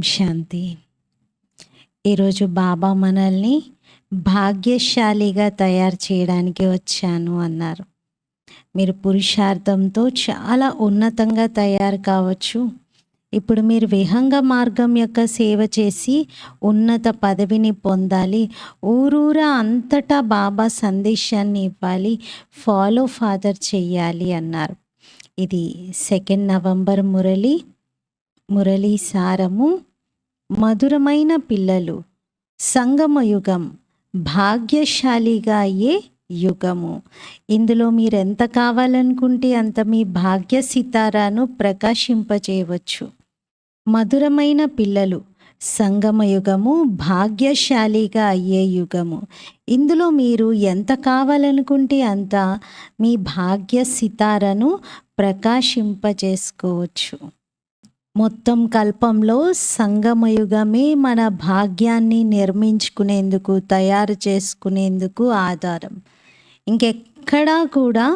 శాంతి. ఈరోజు బాబా మనల్ని భాగ్యశాలిగా తయారు చేయడానికి వచ్చాను అన్నారు. మీరు పురుషార్థంతో చాలా ఉన్నతంగా తయారు కావచ్చు. ఇప్పుడు మీరు విహంగ మార్గం యొక్క సేవ చేసి ఉన్నత పదవిని పొందాలి. ఊరూరా అంతటా బాబా సందేశాన్ని ఇవ్వాలి. ఫాలో ఫాదర్ చెయ్యాలి అన్నారు. ఇది 2 నవంబర్ మురళీ సారము. మధురమైన పిల్లలు, సంగమయుగం భాగ్యశాలిగా అయ్యే యుగము. ఇందులో మీరు ఎంత కావాలనుకుంటే అంత మీ భాగ్య సితారాను ప్రకాశింపచేయవచ్చు. మధురమైన పిల్లలు, సంగమయుగము భాగ్యశాలిగా అయ్యే యుగము. ఇందులో మీరు ఎంత కావాలనుకుంటే అంత మీ భాగ్య సితారను ప్రకాశింపచేసుకోవచ్చు. మొత్తం కల్పంలో సంగమయుగమే మన భాగ్యాన్ని నిర్మించుకునేందుకు, తయారు చేసుకునేందుకు ఆధారం. ఇంకెక్కడా కూడా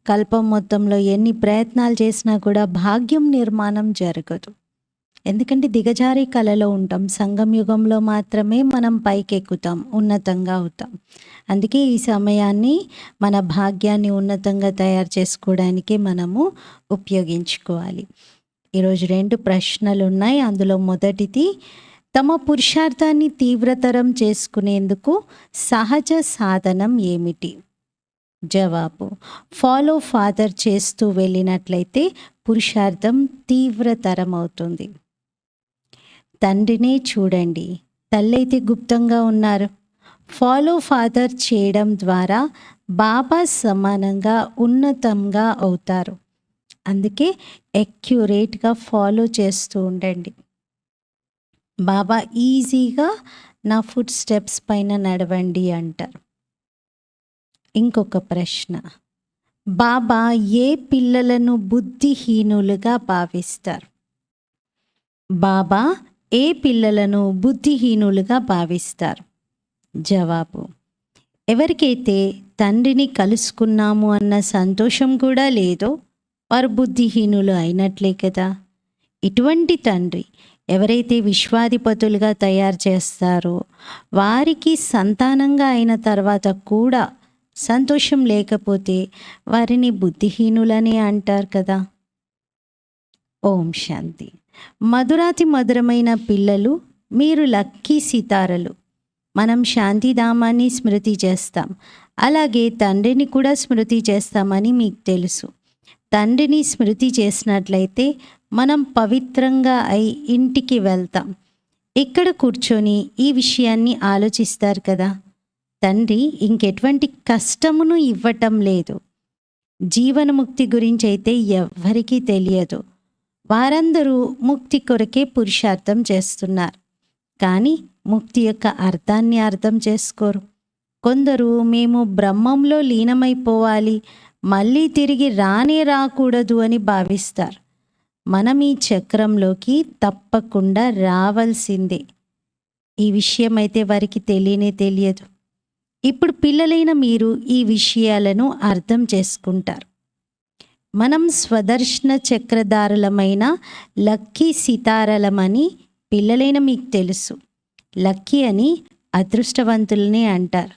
కల్పం మొత్తంలో ఎన్ని ప్రయత్నాలు చేసినా కూడా భాగ్యం నిర్మాణం జరగదు. ఎందుకంటే దిగజారి కళలో ఉంటాం. సంగమయుగంలో మాత్రమే మనం పైకెక్కుతాం, ఉన్నతంగా అవుతాం. అందుకే ఈ సమయాన్ని మన భాగ్యాన్ని ఉన్నతంగా తయారు చేసుకోవడానికి మనము ఉపయోగించుకోవాలి. ఈరోజు 2 ప్రశ్నలు ఉన్నాయి. అందులో మొదటిది, తమ పురుషార్థాన్ని తీవ్రతరం చేసుకునేందుకు సహజ సాధనం ఏమిటి? జవాబు, ఫాలో ఫాదర్ చేస్తూ వెళ్ళినట్లయితే పురుషార్థం తీవ్రతరం అవుతుంది. తండ్రినే చూడండి, తల్లైతే గుప్తంగా ఉన్నారు. ఫాలో ఫాదర్ చేయడం ద్వారా బాబా సమానంగా ఉన్నతంగా అవుతారు. అందుకే ఎక్యురేట్గా ఫాలో చేస్తూ ఉండండి. బాబా ఈజీగా నా ఫుట్ స్టెప్స్ పైన నడవండి అంటారు. ఇంకొక ప్రశ్న, బాబా ఏ పిల్లలను బుద్ధిహీనులుగా భావిస్తారు? బాబా ఏ పిల్లలను బుద్ధిహీనులుగా భావిస్తారు? జవాబు, ఎవరికైతే తండ్రిని కలుసుకున్నాము అన్న సంతోషం కూడా లేదో వారు బుద్ధిహీనులు అయినట్లే కదా. ఇటువంటి తండ్రి ఎవరైతే విశ్వాధిపతులుగా తయారు చేస్తారో వారికి సంతానంగా అయిన తర్వాత కూడా సంతోషం లేకపోతే వారిని బుద్ధిహీనులని అంటారు కదా. ఓం శాంతి. మధురాతి మధురమైన పిల్లలు, మీరు లక్కీ సితారలు. మనం శాంతిధామాన్ని స్మృతి చేస్తాం, అలాగే తండ్రిని కూడా స్మృతి చేస్తామని మీకు తెలుసు. తండ్రిని స్మృతి చేసినట్లయితే మనం పవిత్రంగా అయి ఇంటికి వెళ్తాం. ఇక్కడ కూర్చొని ఈ విషయాన్ని ఆలోచిస్తారు కదా. తండ్రి ఇంకెటువంటి కష్టమును ఇవ్వటం లేదు. జీవనముక్తి గురించి అయితే ఎవ్వరికీ తెలియదు. వారందరూ ముక్తి కొరకే పురుషార్థం చేస్తున్నారు, కానీ ముక్తి యొక్క అర్థాన్ని అర్థం చేసుకోరు. కొందరు మేము బ్రహ్మంలో లీనమైపోవాలి, మళ్ళీ తిరిగి రాకూడదు అని భావిస్తారు. మనం ఈ చక్రంలోకి తప్పకుండా రావాల్సిందే. ఈ విషయం అయితే వారికి తెలియదు. ఇప్పుడు పిల్లలైన మీరు ఈ విషయాలను అర్థం చేసుకుంటారు. మనం స్వదర్శన చక్రధారులమైన లక్కీ సితారలమని పిల్లలైన మీకు తెలుసు. లక్కీ అని అదృష్టవంతులనే అంటారు.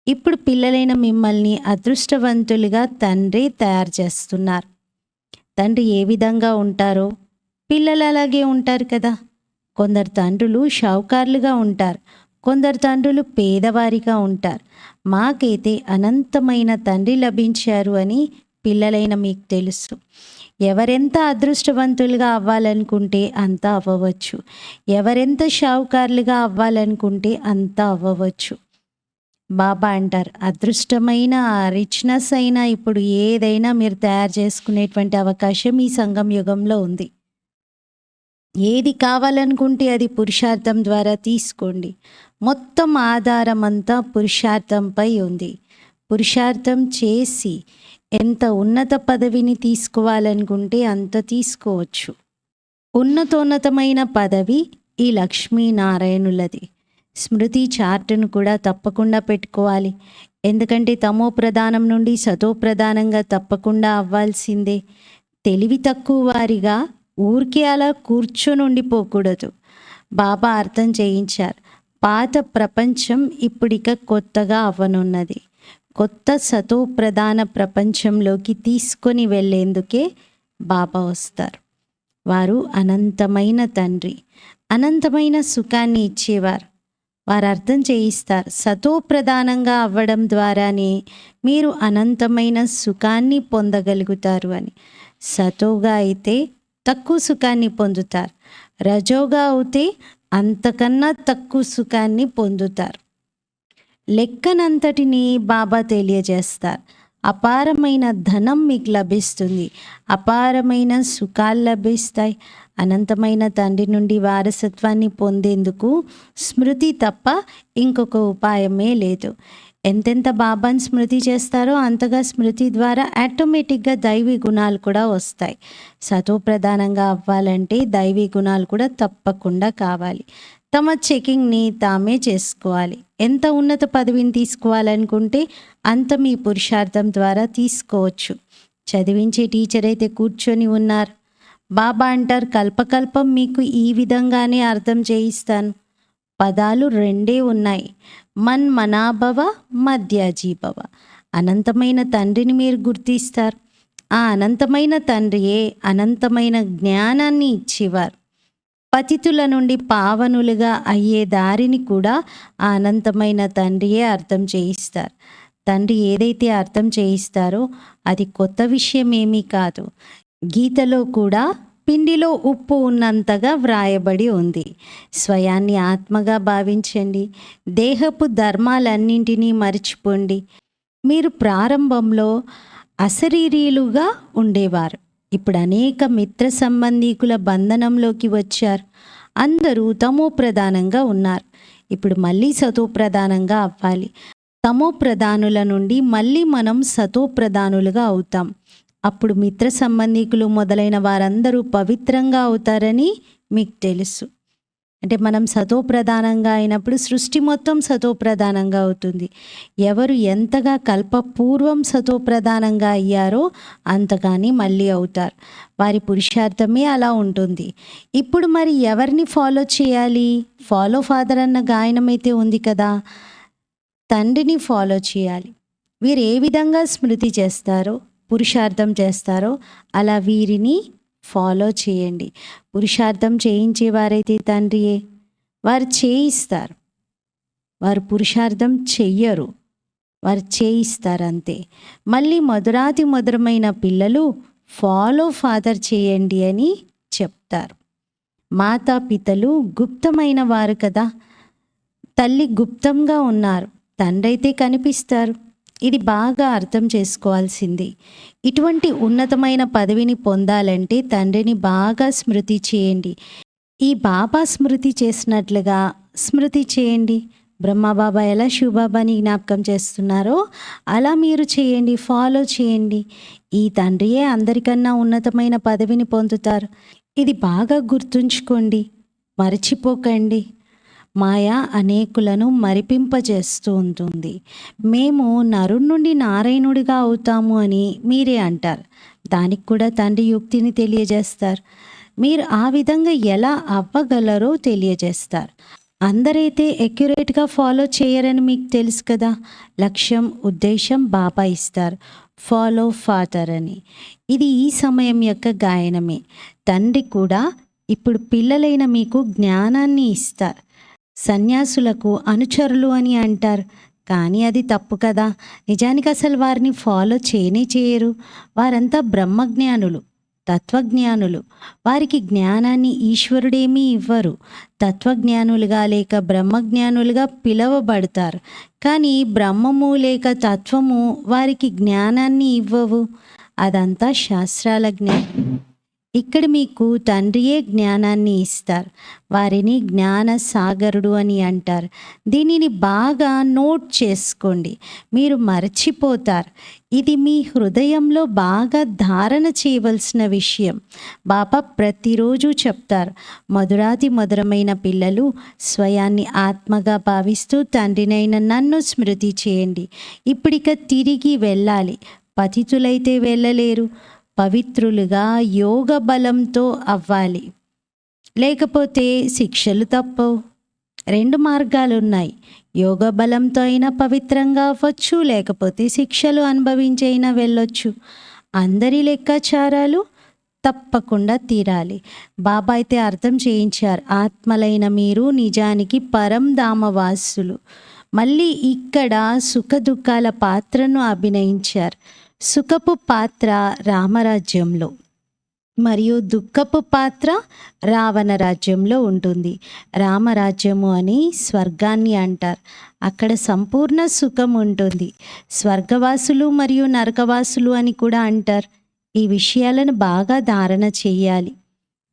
ఇప్పుడు పిల్లలైన మిమ్మల్ని అదృష్టవంతులుగా తండ్రి తయారు చేస్తున్నారు. తండ్రి ఏ విధంగా ఉంటారో పిల్లలు అలాగే ఉంటారు కదా. కొందరు తండ్రులు షావుకారులుగా ఉంటారు, కొందరు తండ్రులు పేదవారిగా ఉంటారు. మాకైతే అనంతమైన తండ్రి లభించారు అని పిల్లలైన మీకు తెలుసు. ఎవరెంత అదృష్టవంతులుగా అవ్వాలనుకుంటే అంత అవ్వవచ్చు. ఎవరెంత షావుకారులుగా అవ్వాలనుకుంటే అంత అవ్వవచ్చు. బాబా అంటారు, అదృష్టమైన రిచ్నెస్ అయినా ఇప్పుడు ఏదైనా మీరు తయారు చేసుకునేటువంటి అవకాశం ఈ సంగం యుగంలో ఉంది. ఏది కావాలనుకుంటే అది పురుషార్థం ద్వారా తీసుకోండి. మొత్తం ఆధారం అంతా పురుషార్థంపై ఉంది. పురుషార్థం చేసి ఎంత ఉన్నత పదవిని తీసుకోవాలనుకుంటే అంత తీసుకోవచ్చు. ఉన్నతోన్నతమైన పదవి ఈ లక్ష్మీనారాయణులది. స్మృతి చార్టును కూడా తప్పకుండా పెట్టుకోవాలి. ఎందుకంటే తమో ప్రధానం నుండి సతో ప్రధానంగా తప్పకుండా అవ్వాల్సిందే. తెలివి తక్కువ వారిగా ఊరికే అలా కూర్చొని ఉండిపోకూడదు. బాబా అర్థం చేయించారు. పాత ప్రపంచం ఇప్పుడిక కొత్తగా అవ్వనున్నది. కొత్త సతో ప్రధాన ప్రపంచంలోకి తీసుకొని వెళ్ళేందుకే బాబా వస్తారు. వారు అనంతమైన తండ్రి, అనంతమైన సుఖాన్ని ఇచ్చేవారు. వారు అర్థం చేయిస్తారు, సతో ప్రధానంగా అవ్వడం ద్వారానే మీరు అనంతమైన సుఖాన్ని పొందగలుగుతారు అని. సతోగా అయితే తక్కువ సుఖాన్ని పొందుతారు, రజోగా అయితే అంతకన్నా తక్కువ సుఖాన్ని పొందుతారు. లెక్కనంతటిని బాబా తెలియజేస్తారు. అపారమైన ధనం మీకు లభిస్తుంది, అపారమైన సుఖాలు లభిస్తాయి. అనంతమైన తండ్రి నుండి వారసత్వాన్ని పొందేందుకు స్మృతి తప్ప ఇంకొక ఉపాయమే లేదు. ఎంతెంత బాబాని స్మృతి చేస్తారో అంతగా స్మృతి ద్వారా ఆటోమేటిక్గా దైవీ గుణాలు కూడా వస్తాయి. సతో ప్రధానంగా అవ్వాలంటే దైవీ గుణాలు కూడా తప్పకుండా కావాలి. తమ చెకింగ్ని తామే చేసుకోవాలి. ఎంత ఉన్నత పదవిని తీసుకోవాలనుకుంటే అంత మీ పురుషార్థం ద్వారా తీసుకోవచ్చు. చదివించే టీచర్ అయితే కూర్చొని ఉన్నారు. బాబా అంటారు, కల్పకల్పం మీకు ఈ విధంగానే అర్థం చేయిస్తాను. పదాలు రెండే ఉన్నాయి, మనాభవ మధ్యాజీభవ. అనంతమైన తండ్రిని మీరు గుర్తిస్తారు. ఆ అనంతమైన తండ్రియే అనంతమైన జ్ఞానాన్ని ఇచ్చేవారు. పతితుల నుండి పావనులుగా అయ్యే దారిని కూడా ఆ అనంతమైన తండ్రియే అర్థం చేయిస్తారు. తండ్రి ఏదైతే అర్థం చేయిస్తారో అది కొత్త విషయం ఏమీ కాదు. గీతలో కూడా పిండిలో ఉప్పు ఉన్నంతగా వ్రాయబడి ఉంది. స్వయాన్ని ఆత్మగా భావించండి. దేహపు ధర్మాలన్నింటినీ మర్చిపోండి. మీరు ప్రారంభంలో అశరీరీలుగా ఉండేవారు. ఇప్పుడు అనేక మిత్ర సంబంధీకుల బంధనంలోకి వచ్చారు. అందరూ తమో ప్రధానంగా ఉన్నారు. ఇప్పుడు మళ్ళీ సతో ప్రధానంగా అవ్వాలి. తమో ప్రధానుల నుండి మళ్ళీ మనం సతో ప్రధానులుగా అవుతాం. అప్పుడు మిత్ర సంబంధీకులు మొదలైన వారందరూ పవిత్రంగా అవుతారని మీకు తెలుసు. అంటే మనం సతో ప్రధానంగా అయినప్పుడు సృష్టి మొత్తం సతో ప్రధానంగా అవుతుంది. ఎవరు ఎంతగా కల్పపూర్వం సతో ప్రధానంగా అయ్యారో అంతగాని మళ్ళీ అవుతారు. వారి పురుషార్థమే అలా ఉంటుంది. ఇప్పుడు మరి ఎవరిని ఫాలో చేయాలి? ఫాలో ఫాదర్ అన్న గాయనమైతే ఉంది కదా, తండ్రిని ఫాలో చేయాలి. వీరు ఏ విధంగా స్మృతి చేస్తారో, పురుషార్థం చేస్తారో అలా వీరిని ఫాలో చేయండి. పురుషార్థం చేయించేవారైతే తండ్రియే, వారు చేయిస్తారు. వారు పురుషార్థం చెయ్యరు, వారు చేయిస్తారు అంతే. మళ్ళీ మధురాతి మధురమైన పిల్లలు ఫాలో ఫాదర్ చేయండి అని చెప్తారు. మాతాపితలు గుప్తమైన వారు కదా, తల్లి గుప్తంగా ఉన్నారు, తండ్రి అయితే కనిపిస్తారు. ఇది బాగా అర్థం చేసుకోవాల్సింది. ఇటువంటి ఉన్నతమైన పదవిని పొందాలంటే తండ్రిని బాగా స్మృతి చేయండి. ఈ బాబా స్మృతి చేసినట్లుగా స్మృతి చేయండి. బ్రహ్మబాబా ఎలా శివబాబాని జ్ఞాపకం చేస్తున్నారో అలా మీరు చేయండి, ఫాలో చేయండి. ఈ తండ్రియే అందరికన్నా ఉన్నతమైన పదవిని పొందుతారు. ఇది బాగా గుర్తుంచుకోండి, మర్చిపోకండి. మాయ అనేకులను మరిపింపజేస్తూ ఉంటుంది. మేము నరుడి నుండి నారాయణుడిగా అవుతాము అని మీరే అంటారు. దానికి కూడా తండ్రి యుక్తిని తెలియజేస్తారు. మీరు ఆ విధంగా ఎలా అవ్వగలరో తెలియజేస్తారు. అందరైతే ఎక్యురేట్గా ఫాలో చేయరని మీకు తెలుసు కదా. లక్ష్యం, ఉద్దేశం బాబా ఇస్తారు, ఫాలో ఫాదర్ అని. ఇది ఈ సమయం యొక్క గాయనమే. తండ్రి కూడా ఇప్పుడు పిల్లలైన మీకు జ్ఞానాన్ని ఇస్తారు. సన్యాసులకు అనుచరులు అని అంటారు, కానీ అది తప్పు కదా. నిజానికి అసలు వారిని ఫాలో చేయరు. వారంతా బ్రహ్మజ్ఞానులు, తత్వజ్ఞానులు. వారికి జ్ఞానాన్ని ఈశ్వరుడేమీ ఇవ్వరు. తత్వజ్ఞానులుగా లేక బ్రహ్మజ్ఞానులుగా పిలవబడతారు, కానీ బ్రహ్మము లేక తత్వము వారికి జ్ఞానాన్ని ఇవ్వవు. అదంతా శాస్త్రాల జ్ఞానం. ఇక్కడ మీకు తండ్రియే జ్ఞానాన్ని ఇస్తారు. వారిని జ్ఞాన సాగరుడు అని అంటారు. దీనిని బాగా నోట్ చేసుకోండి, మీరు మర్చిపోతారు. ఇది మీ హృదయంలో బాగా ధారణ చేయవలసిన విషయం. బాబా ప్రతిరోజు చెప్తారు, మధురాతి మధురమైన పిల్లలు స్వయాన్ని ఆత్మగా భావిస్తూ తండ్రినైన నన్ను స్మృతి చేయండి. ఇప్పుడిక తిరిగి వెళ్ళాలి. పతితులైతే వెళ్ళలేరు, పవిత్రులుగా యోగ బలంతో అవ్వాలి. లేకపోతే శిక్షలు తప్పవు. 2 మార్గాలున్నాయి. యోగ బలంతో అయినా పవిత్రంగా అవ్వచ్చు, లేకపోతే శిక్షలు అనుభవించి అయినా వెళ్ళొచ్చు. అందరి లెక్కాచారాలు తప్పకుండా తీరాలి. బాబా అయితే అర్థం చేయించారు, ఆత్మలైన మీరు నిజానికి పరంధామవాసులు. మళ్ళీ ఇక్కడ సుఖ దుఃఖాల పాత్రను అభినయించారు. సుఖపు పాత్ర రామరాజ్యంలో మరియు దుఃఖపు పాత్ర రావణ రాజ్యంలో ఉంటుంది. రామరాజ్యము అని స్వర్గాన్ని అంటారు. అక్కడ సంపూర్ణ సుఖం ఉంటుంది. స్వర్గవాసులు మరియు నరకవాసులు అని కూడా అంటారు. ఈ విషయాలను బాగా ధారణ చేయాలి.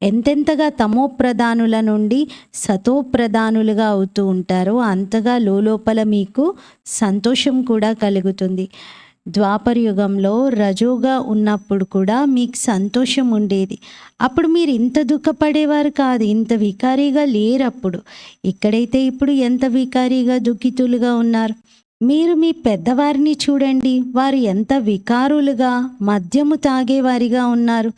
ఎంతెంతగా తమో ప్రధానుల నుండి సతో ప్రధానులుగా అవుతూ ఉంటారో అంతగా లోపల మీకు సంతోషం కూడా కలుగుతుంది. ద్వాపర యుగంలో రజోగా ఉన్నప్పుడు కూడా మీకు సంతోషం ఉండేది. అప్పుడు మీరు ఇంత దుఃఖపడేవారు కాదు, ఇంత వికారీగా లేరప్పుడు. ఇక్కడైతే ఇప్పుడు ఎంత వికారీగా దుఃఖితులుగా ఉన్నారు. మీరు మీ పెద్దవారిని చూడండి, వారు ఎంత వికారులుగా మద్యము తాగేవారిగా ఉన్నారు.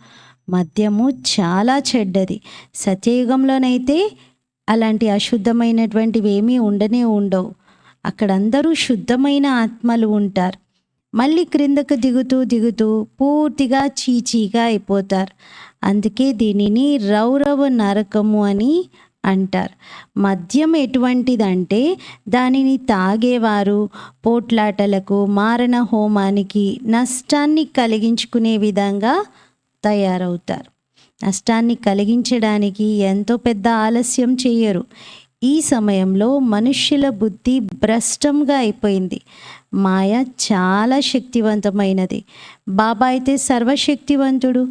మద్యము చాలా చెడ్డది. సత్యయుగంలోనైతే అలాంటి అశుద్ధమైనటువంటివి ఏమీ ఉండవు. అక్కడందరూ శుద్ధమైన ఆత్మలు ఉంటారు. మళ్ళీ క్రిందకు దిగుతూ పూర్తిగా చీచీగా అయిపోతారు. అందుకే దీనిని రౌరవ నరకము అని అంటారు. మద్యం ఎటువంటిదంటే దానిని తాగేవారు పోట్లాటలకు, మారణ హోమానికి నష్టాన్ని కలిగించుకునే విధంగా తయారవుతారు. నష్టాన్ని కలిగించడానికి ఎంతో పెద్ద ఆలస్యం చేయరు. ఈ సమయంలో మనుష్యుల బుద్ధి భ్రష్టంగా అయిపోయింది. మాయ చాలా శక్తివంతమైనది. బాబా అయితే సర్వశక్తివంతుడు,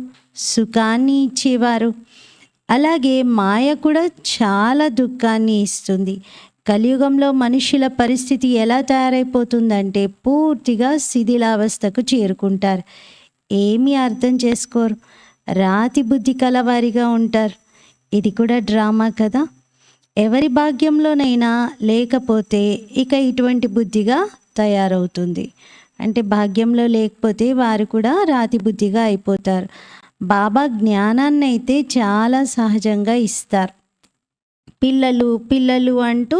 సుఖాన్ని ఇచ్చేవారు. అలాగే మాయ కూడా చాలా దుఃఖాన్ని ఇస్తుంది. కలియుగంలో మనుషుల పరిస్థితి ఎలా తయారైపోతుందంటే పూర్తిగా శిథిలావస్థకు చేరుకుంటారు. ఏమీ అర్థం చేసుకోరు, రాతి బుద్ధి కలవారిగా ఉంటారు. ఇది కూడా డ్రామా కదా. ఎవరి భాగ్యంలోనైనా లేకపోతే ఇక ఇటువంటి బుద్ధిగా తయారవుతుంది. అంటే భాగ్యంలో లేకపోతే వారు కూడా రాతి బుద్ధిగా అయిపోతారు. బాబా జ్ఞానాన్ని అయితే చాలా సహజంగా ఇస్తారు. పిల్లలు అంటూ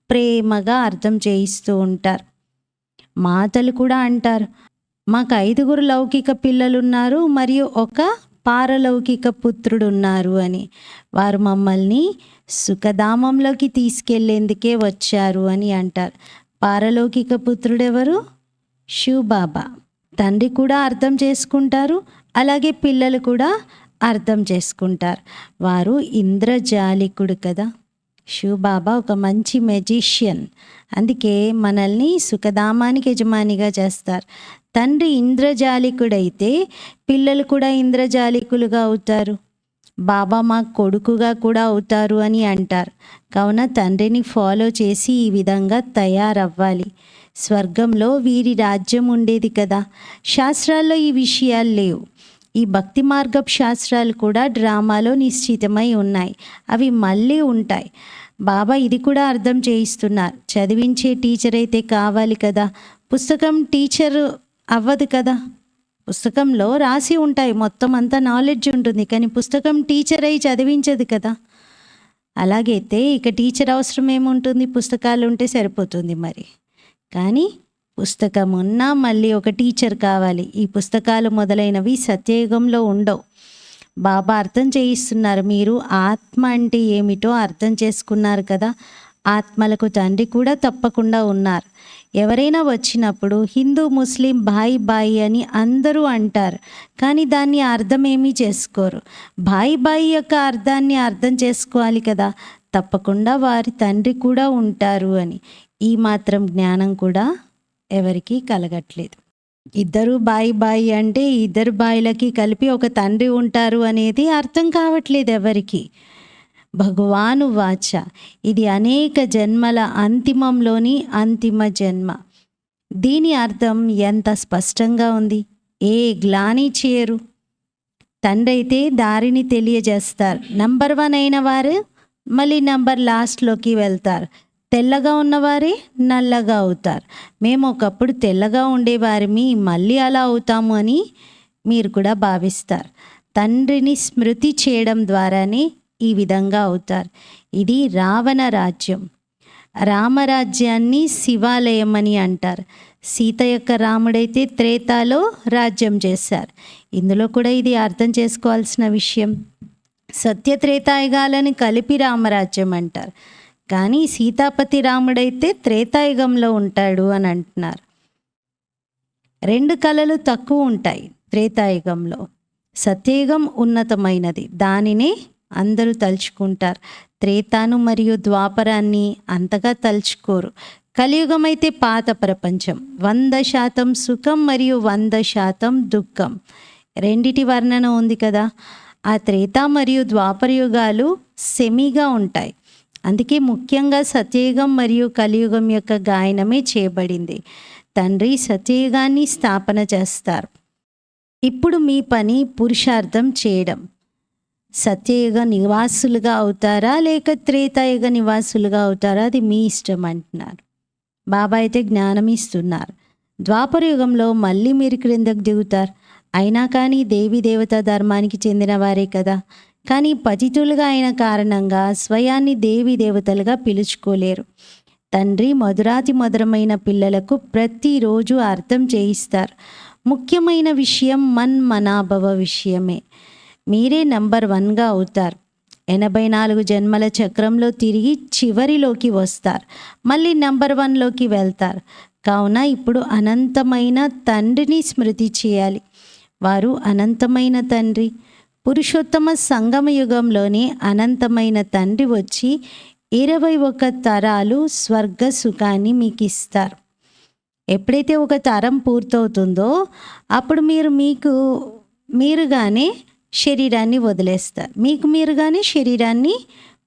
ప్రేమగా అర్థం చేయిస్తూ ఉంటారు. మాతలు కూడా అంటారు, మాకు 5 లౌకిక పిల్లలున్నారు మరియు ఒక పారలౌకిక పుత్రుడు ఉన్నారు అని. వారు మమ్మల్ని సుఖధామంలోకి తీసుకెళ్లేందుకే వచ్చారు అని అంటారు. పారలౌకిక పుత్రుడెవరు? శివబాబా. తండ్రి కూడా అర్థం చేసుకుంటారు, అలాగే పిల్లలు కూడా అర్థం చేసుకుంటారు. వారు ఇంద్రజాలికుడు కదా. శివబాబా ఒక మంచి మెజిషియన్. అందుకే మనల్ని సుఖధామానికి యజమానిగా చేస్తారు. తండ్రి ఇంద్రజాలికుడైతే పిల్లలు కూడా ఇంద్రజాలికులుగా అవుతారు. బాబా మా కొడుకుగా కూడా అవుతారు అని అంటారు. కావున తండ్రిని ఫాలో చేసి ఈ విధంగా తయారవ్వాలి. స్వర్గంలో వీరి రాజ్యం ఉండేది కదా. శాస్త్రాల్లో ఈ విషయాలు లేవు. ఈ భక్తి మార్గపు శాస్త్రాలు కూడా డ్రామాలో నిశ్చితమై ఉన్నాయి. అవి మళ్ళీ ఉంటాయి. బాబా ఇది కూడా అర్థం చేయిస్తున్నారు. చదివించే టీచర్ అయితే కావాలి కదా. పుస్తకం టీచర్ అవ్వదు కదా. పుస్తకంలో రాసి ఉంటాయి, మొత్తం అంతా నాలెడ్జ్ ఉంటుంది, కానీ పుస్తకం టీచర్ అయి చదివించదు కదా. అలాగైతే ఇక టీచర్ అవసరం ఏముంటుంది? పుస్తకాలు ఉంటే సరిపోతుంది మరి. కానీ పుస్తకం ఉన్నా మళ్ళీ ఒక టీచర్ కావాలి. ఈ పుస్తకాలు మొదలైనవి సత్యయుగంలో ఉండవు. బాబా అర్థం చేయిస్తున్నారు, మీరు ఆత్మ అంటే ఏమిటో అర్థం చేసుకున్నారు కదా. ఆత్మలకు తండ్రి కూడా తప్పకుండా ఉన్నారు. ఎవరైనా వచ్చినప్పుడు హిందూ ముస్లిం బాయి అని అందరూ అంటారు, కానీ దాన్ని అర్థం ఏమీ చేసుకోరు. బాయి యొక్క అర్థాన్ని అర్థం చేసుకోవాలి కదా. తప్పకుండా వారి తండ్రి కూడా ఉంటారు అని. ఈ మాత్రం జ్ఞానం కూడా ఎవరికీ కలగట్లేదు. ఇద్దరు బాయి అంటే ఇద్దరు బాయిలకి కలిపి ఒక తండ్రి ఉంటారు అనేది అర్థం కావట్లేదు ఎవరికి. భగవాను వాచ, ఇది అనేక జన్మల అంతిమంలోని అంతిమ జన్మ. దీని అర్థం ఎంత స్పష్టంగా ఉంది. ఏ గ్లాని చేయరు. తండ్రి అయితే దారిని తెలియజేస్తారు. నంబర్ 1 అయిన వారు మళ్ళీ నంబర్ లాస్ట్లోకి వెళ్తారు. తెల్లగా ఉన్నవారే నల్లగా అవుతారు. మేము ఒకప్పుడు తెల్లగా ఉండేవారిమి, మళ్ళీ అలా అవుతాము అని మీరు కూడా భావిస్తారు. తండ్రిని స్మృతి చేయడం ద్వారానే ఈ విధంగా అవుతారు. ఇది రావణ రాజ్యం. రామరాజ్యాన్ని శివాలయం అని అంటారు. సీత యొక్క రాముడైతే త్రేతాలో రాజ్యం చేశారు. ఇందులో కూడా ఇది అర్థం చేసుకోవాల్సిన విషయం. సత్యత్రేతాయుగాలను కలిపి రామరాజ్యం అంటారు. కానీ సీతాపతి రాముడైతే త్రేతాయుగంలో ఉంటాడు అని అంటున్నారు. 2 కళలు తక్కువ ఉంటాయి త్రేతాయుగంలో. సత్యయుగం ఉన్నతమైనది, దానినే అందరూ తలుచుకుంటారు. త్రేతాను మరియు ద్వాపరాన్ని అంతగా తలుచుకోరు. కలియుగం అయితే పాత ప్రపంచం, 100% సుఖం మరియు 100% దుఃఖం, రెండిటి వర్ణన ఉంది కదా. ఆ త్రేత మరియు ద్వాపర యుగాలు సెమీగా ఉంటాయి. అందుకే ముఖ్యంగా సత్యయుగం మరియు కలియుగం యొక్క గాయనమే చేయబడింది. తండ్రి సత్యయుగాన్ని స్థాపన చేస్తారు. ఇప్పుడు మీ పని పురుషార్థం చేయడం. సత్యయుగ నివాసులుగా అవుతారా లేక త్రేతాయుగ నివాసులుగా అవుతారా, అది మీ ఇష్టం అంటున్నారు. బాబా అయితే జ్ఞానం ఇస్తున్నారు. ద్వాపర యుగంలో మళ్ళీ మీరు క్రిందకు దిగుతారు. అయినా కానీ దేవీ దేవతా ధర్మానికి చెందిన వారే కదా. కానీ పతితులుగా అయిన కారణంగా స్వయాన్ని దేవీ దేవతలుగా పిలుచుకోలేరు. తండ్రి మధురాతి మధురమైన పిల్లలకు ప్రతిరోజు అర్థం చేయిస్తారు. ముఖ్యమైన విషయం మనాభవ విషయమే. మీరే నంబర్ 1గా అవుతారు. 84 జన్మల చక్రంలో తిరిగి చివరిలోకి వస్తారు. మళ్ళీ నంబర్ 1లోకి వెళ్తారు. కావున ఇప్పుడు అనంతమైన తండ్రిని స్మృతి చేయాలి. వారు అనంతమైన తండ్రి. పురుషోత్తమ సంగమ యుగంలోనే అనంతమైన తండ్రి వచ్చి 21 తరాలు స్వర్గ సుఖాన్ని మీకు ఇస్తారు. ఎప్పుడైతే ఒక తరం పూర్తవుతుందో అప్పుడు మీరుగానే శరీరాన్ని వదిలేస్తారు. మీరుగానే శరీరాన్ని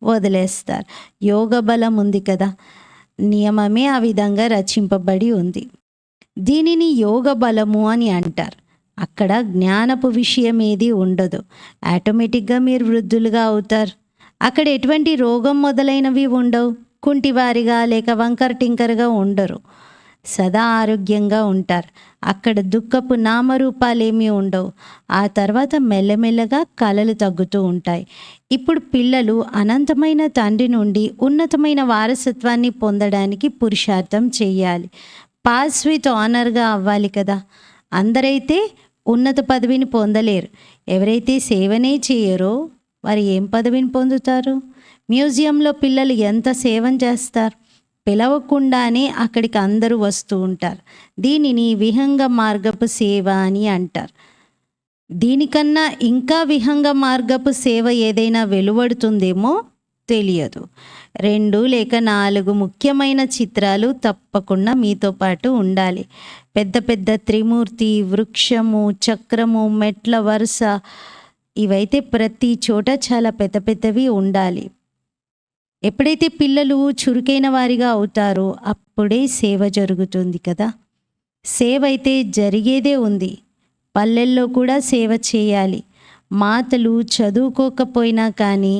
వదిలేస్తారు. యోగ బలం ఉంది కదా, నియమమే ఆ విధంగా రచింపబడి ఉంది. దీనిని యోగ బలము అని అంటారు. అక్కడ జ్ఞానపు విషయం ఏది ఉండదు. ఆటోమేటిక్గా మీరు వృద్ధులుగా అవుతారు. అక్కడ ఎటువంటి రోగం మొదలైనవి ఉండవు. కుంటివారిగా లేక వంకర టింకరగా ఉండరు. సదా ఆరోగ్యంగా ఉంటారు. అక్కడ దుఃఖపు నామరూపాలేమీ ఉండవు. ఆ తర్వాత మెల్లమెల్లగా కలలు తగ్గుతూ ఉంటాయి. ఇప్పుడు పిల్లలు అనంతమైన తండ్రి నుండి ఉన్నతమైన వారసత్వాన్ని పొందడానికి పురుషార్థం చెయ్యాలి. పాస్ విత్ ఆనర్గా అవ్వాలి కదా. అందరైతే ఉన్నత పదవిని పొందలేరు. ఎవరైతే సేవనే చేయరో వారు ఏం పదవిని పొందుతారు? మ్యూజియంలో పిల్లలు ఎంత సేవం చేస్తారు. పిలవకుండానే అక్కడికి అందరూ వస్తూ ఉంటారు. దీనిని విహంగ మార్గపు సేవ అని అంటారు. దీనికన్నా ఇంకా విహంగ మార్గపు సేవ ఏదైనా వెలువడుతుందేమో తెలియదు. 2 లేక 4 ముఖ్యమైన చిత్రాలు తప్పకుండా మీతో పాటు ఉండాలి. పెద్ద పెద్ద త్రిమూర్తి, వృక్షము, చక్రము, మెట్ల వరుస, ఇవైతే ప్రతి చోట చాలా పెద్ద పెద్దవి ఉండాలి. ఎప్పుడైతే పిల్లలు చురుకైన వారిగా అవుతారో అప్పుడే సేవ జరుగుతుంది కదా. సేవ అయితే జరిగేదే ఉంది. పల్లెల్లో కూడా సేవ చేయాలి. మాతలు చదువుకోకపోయినా కానీ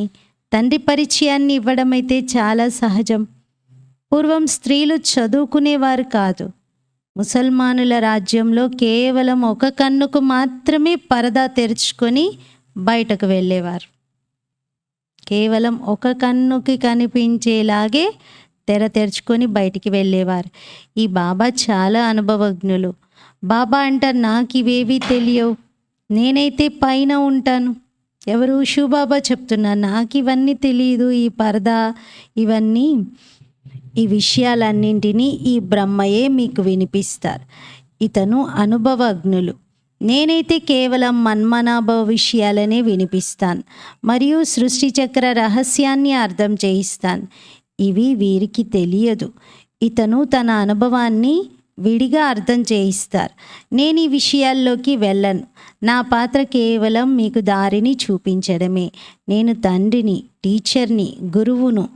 తండ్రి పరిచయాన్ని ఇవ్వడం అయితే చాలా సహజం. పూర్వం స్త్రీలు చదువుకునేవారు కాదు. ముసల్మానుల రాజ్యంలో కేవలం ఒక కన్నుకు మాత్రమే పరదా తెరుచుకొని బయటకు వెళ్ళేవారు. కేవలం ఒక కన్నుకి కనిపించేలాగే తెర తెరుచుకొని బయటికి వెళ్ళేవారు. ఈ బాబా చాలా అనుభవజ్ఞులు. బాబా అంటారు, నాకు ఇవేవి తెలియవు, నేనైతే పైన ఉంటాను. ఎవరు? శివబాబా చెప్తున్నారు, నాకు ఇవన్నీ తెలియదు, ఈ పరదా ఇవన్నీ, ఈ విషయాలన్నింటినీ ఈ బ్రహ్మయే మీకు వినిపిస్తారు. ఇతను అనుభవజ్ఞులు. నేనైతే కేవలం మన్మనాభవ విషయాలనే వినిపిస్తాను మరియు సృష్టి చక్ర రహస్యాన్ని అర్థం చేయిస్తాను. ఇవి వీరికి తెలియదు. ఇతను తన అనుభవాన్ని విడిగా అర్థం చేయిస్తారు. నేను ఈ విషయాల్లోకి వెళ్ళను. నా పాత్ర కేవలం మీకు దారిని చూపించడమే. నేను తండ్రిని, టీచర్ని, గురువును.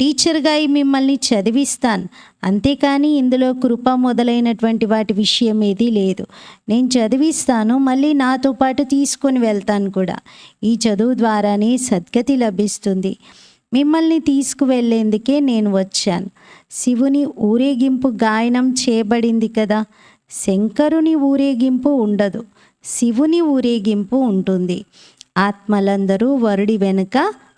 టీచర్గా మిమ్మల్ని చదివిస్తాను. అంతేకాని ఇందులో కృప మొదలైనటువంటి వాటి విషయం ఏదీ లేదు. నేను చదివిస్తాను, మళ్ళీ నాతో పాటు తీసుకొని వెళ్తాను కూడా. ఈ చదువు ద్వారానే సద్గతి లభిస్తుంది. మిమ్మల్ని తీసుకువెళ్ళేందుకే నేను వచ్చాను. శివుని ఊరేగింపు గాయనం చేయబడింది కదా. శంకరుని ఊరేగింపు ఉండదు, శివుని ఊరేగింపు ఉంటుంది. ఆత్మలందరూ వరుడి వెనుక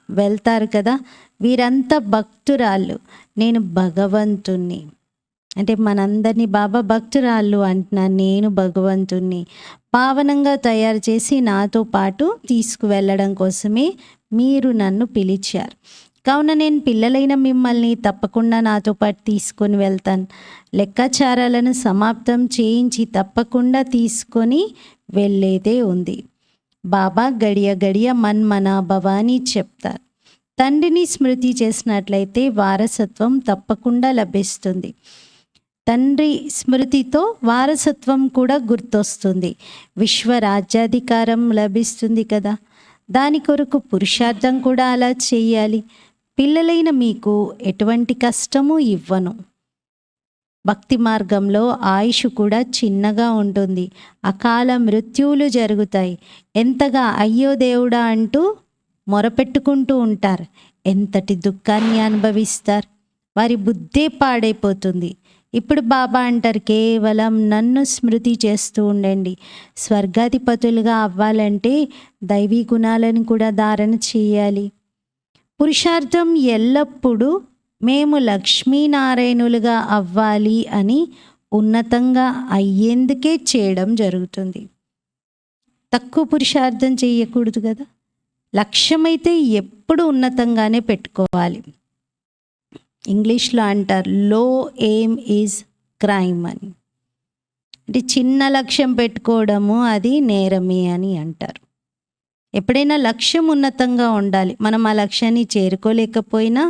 వెళ్తారు కదా, వీరంతా భక్తురాళ్ళు, నేను భగవంతుణ్ణి. అంటే మనందరినీ బాబా భక్తురాళ్ళు అంటున్నాను, నేను భగవంతుణ్ణి పావనంగా తయారు చేసి నాతో పాటు తీసుకువెళ్ళడం కోసమే మీరు నన్ను పిలిచారు. కావున నేను పిల్లలైన మిమ్మల్ని తప్పకుండా నాతో పాటు తీసుకొని వెళ్తాను. లెక్కాచారాలను సమాప్తం చేయించి తప్పకుండా తీసుకొని వెళ్ళేదే ఉంది. బాబా గడియ గడియ మన్మనాభవ అని చెప్తారు. తండ్రిని స్మృతి చేసినట్లయితే వారసత్వం తప్పకుండా లభిస్తుంది. తండ్రి స్మృతితో వారసత్వం కూడా గుర్తొస్తుంది. విశ్వరాజ్యాధికారం లభిస్తుంది కదా, దాని కొరకు పురుషార్థం కూడా అలా చేయాలి. పిల్లలైన మీకు ఎటువంటి కష్టము ఇవ్వను. భక్తి మార్గంలో ఆయుష్ కూడా చిన్నగా ఉంటుంది. అకాల మృత్యువులు జరుగుతాయి. ఎంతగా అయ్యో దేవుడా అంటూ మొరపెట్టుకుంటూ ఉంటారు. ఎంతటి దుఃఖాన్ని అనుభవిస్తారు. వారి బుద్ధే పాడైపోతుంది. ఇప్పుడు బాబా అంటారు, కేవలం నన్ను స్మృతి చేస్తూ ఉండండి. స్వర్గాధిపతులుగా అవ్వాలంటే దైవీ గుణాలను కూడా ధారణ చేయాలి. పురుషార్థం ఎల్లప్పుడూ మేము లక్ష్మీనారాయణులుగా అవ్వాలి అని ఉన్నతంగా అయ్యేందుకే చేయడం జరుగుతుంది. తక్కువ పురుషార్థం చేయకూడదు కదా. లక్ష్యమైతే ఎప్పుడు ఉన్నతంగానే పెట్టుకోవాలి. ఇంగ్లీష్లో అంటారు లో ఎయిమ్ ఈజ్ క్రైమ్ అని. అంటే చిన్న లక్ష్యం పెట్టుకోవడము అది నేరమే అని అంటారు. ఎప్పుడైనా లక్ష్యం ఉన్నతంగా ఉండాలి. మనం ఆ లక్ష్యాన్ని చేరుకోలేకపోయినా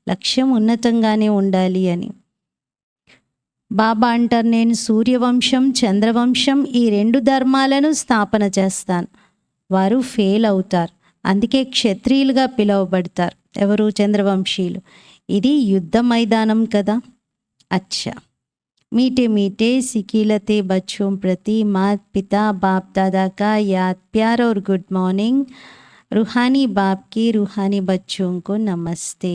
లక్ష్యం ఉన్నతంగానే ఉండాలి అని. బాబా అంటారు, నేను సూర్యవంశం చంద్రవంశం ఈ 2 ధర్మాలను స్థాపన చేస్తాను. వారు ఫెయిల్ అవుతారు. అందుకే క్షత్రియులుగా పిలువబడతారు. ఎవరు? చంద్రవంశీయులు. ఇది యుద్ధ మైదానం కదా. అచ్చా, मीठे मीठे सिकीलते बच्चों प्रति माता पिता बाप दादा का याद प्यार और गुड मॉर्निंग. रूहानी बाप की रूहानी बच्चों को नमस्ते.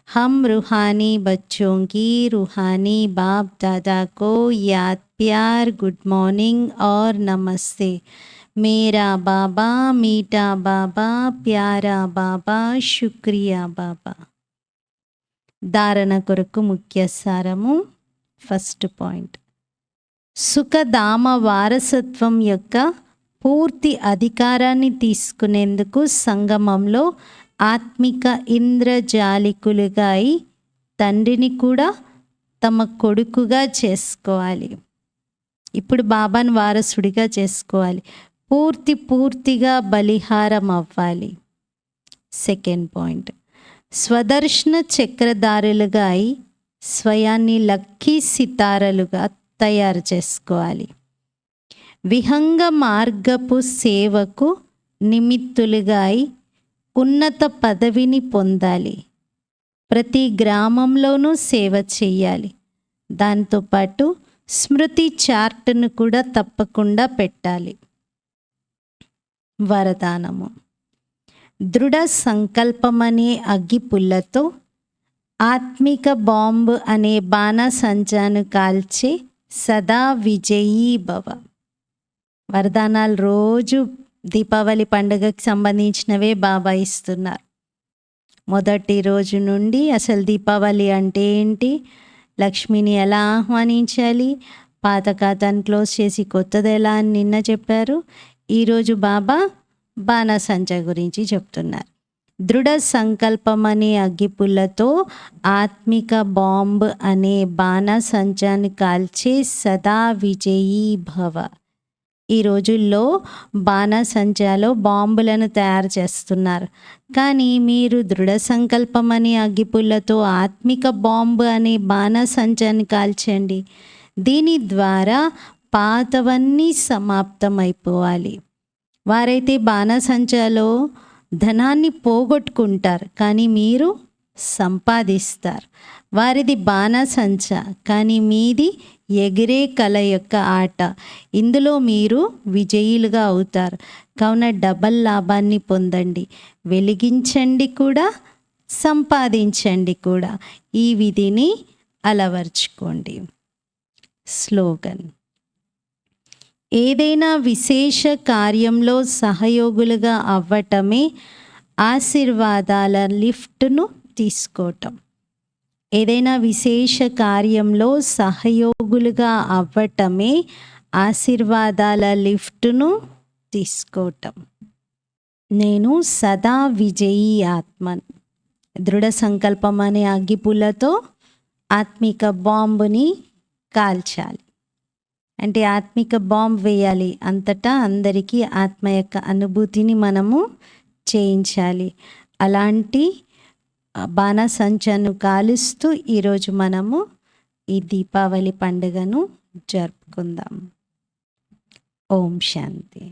हम रूहानी बच्चों की रूहानी बाप दादा को याद प्यार गुड मॉर्निंग और नमस्ते. मेरा बाबा मीठा बाबा प्यारा बाबा शुक्रिया बाबा. ధారణ కొరకు ముఖ్య సారము. ఫస్ట్ పాయింట్, సుఖధామ వారసత్వం యొక్క పూర్తి అధికారాన్ని తీసుకునేందుకు సంగమంలో ఆత్మిక ఇంద్రజాలికులుగా అయి తండ్రిని కూడా తమ కొడుకుగా చేసుకోవాలి. ఇప్పుడు బాబాను వారసుడిగా చేసుకోవాలి. పూర్తిగా బలిహారం అవ్వాలి. సెకండ్ పాయింట్, స్వదర్శన చక్రధారులుగా అయి స్వయాన్ని లక్కీ సితారలుగా తయారు చేసుకోవాలి. విహంగ మార్గపు సేవకు నిమిత్తులుగా అయి ఉన్నత పదవిని పొందాలి. ప్రతి గ్రామంలోనూ సేవ చేయాలి. దాంతోపాటు స్మృతి చార్ట్ను కూడా తప్పకుండా పెట్టాలి. వరదానము. దృఢ సంకల్పమనే అగ్గిపుల్లతో ఆత్మిక బాంబు అనే బాణసంచాను కాల్చి సదా విజయీ భవ. వరదానాలు రోజు దీపావళి పండుగకి సంబంధించినవే బాబా ఇస్తున్నారు. మొదటి రోజు నుండి అసలు దీపావళి అంటే ఏంటి, లక్ష్మిని ఎలా ఆహ్వానించాలి, పాత ఖాతాను క్లోజ్ చేసి కొత్తది ఎలా అని నిన్న చెప్పారు. ఈరోజు బాబా బాణసంచా గురించి చెప్తున్నారు. దృఢ సంకల్పం అనే అగ్గిపుల్లతో ఆత్మిక బాంబు అనే బాణసంచాన్ని కాల్చే సదా విజయీ భవ. ఈ రోజుల్లో బాణసంచాలో బాంబులను తయారు చేస్తున్నారు. కానీ మీరు దృఢ సంకల్పం అనే అగ్గిపుల్లతో ఆత్మిక బాంబు అనే బాణసంచాన్ని కాల్చండి. దీని ద్వారా పాతవన్నీ సమాప్తమైపోవాలి. వారైతే బాణసంచాలో ధనాన్ని పోగొట్టుకుంటారు, కానీ మీరు సంపాదిస్తారు. వారిది బాణసంచా, కానీ మీది ఎగిరే కళ యొక్క ఆట. ఇందులో మీరు విజయులుగా అవుతారు. కావున డబల్ లాభాన్ని పొందండి, వెలిగించండి కూడా, సంపాదించండి కూడా. ఈ విధిని అలవర్చుకోండి. స్లోగన్. ఏదైనా విశేష కార్యంలో సహయోగులుగా అవ్వటమే ఆశీర్వాదాల లిఫ్ట్ను తీసుకోవటం. ఏదైనా విశేష కార్యంలో సహయోగులుగా అవ్వటమే ఆశీర్వాదాల లిఫ్ట్ను తీసుకోవటం. నేను సదా విజయీ ఆత్మను. దృఢ సంకల్పం అనే అగ్గిపుల్లతో ఆత్మిక బాంబుని కాల్చాలి. అంటే ఆత్మిక బాంబ్ వేయాలి. అంతటా అందరికీ ఆత్మ యొక్క అనుభూతిని మనము చేయించాలి. అలాంటి బాణసంచను కాలుస్తూ ఈరోజు మనము ఈ దీపావళి పండుగను జరుపుకుందాం. ఓం శాంతి.